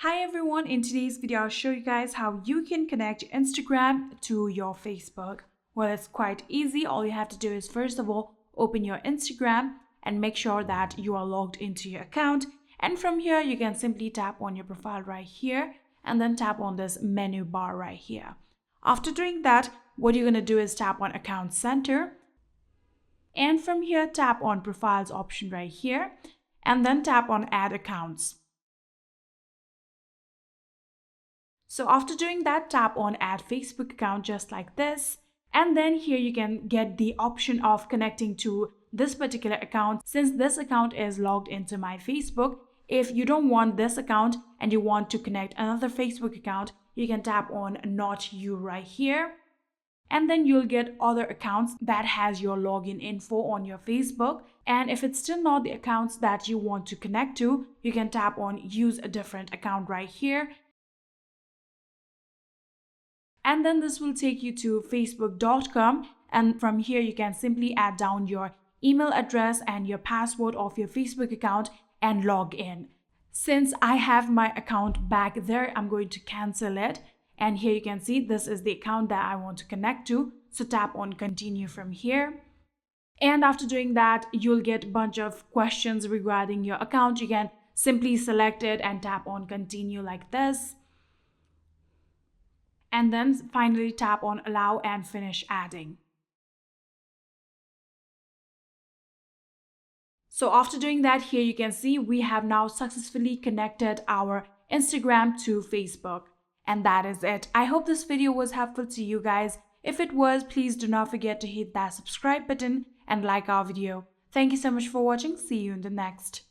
Hi everyone, in today's video I'll show you guys how you can connect Instagram to your Facebook. Well, it's quite easy. All you have to do is first of all open your Instagram and make sure that you are logged into your account, and from here you can simply tap on your profile right here and then tap on this menu bar right here. After doing that, what you're going to do is tap on Account Center, and from here tap on Profiles option right here and then tap on Add Accounts. So after doing that, tap on Add Facebook Account just like this. And then here you can get the option of connecting to this particular account. Since this account is logged into my Facebook, if you don't want this account and you want to connect another Facebook account, you can tap on Not You right here. And then you'll get other accounts that has your login info on your Facebook. And if it's still not the accounts that you want to connect to, you can tap on Use a Different Account right here. And then this will take you to facebook.com, and from here you can simply add down your email address and your password of your Facebook account and log in. Since I have my account back there, I'm going to cancel it, and here you can see this is the account that I want to connect to. So tap on Continue from here. And after doing that, you'll get a bunch of questions regarding your account. You can simply select it and tap on Continue like this. And then finally tap on Allow and finish adding. So after doing that, here you can see we have now successfully connected our Instagram to Facebook. And that is it. I hope this video was helpful to you guys. If it was, please do not forget to hit that subscribe button and like our video. Thank you so much for watching. See you in the next.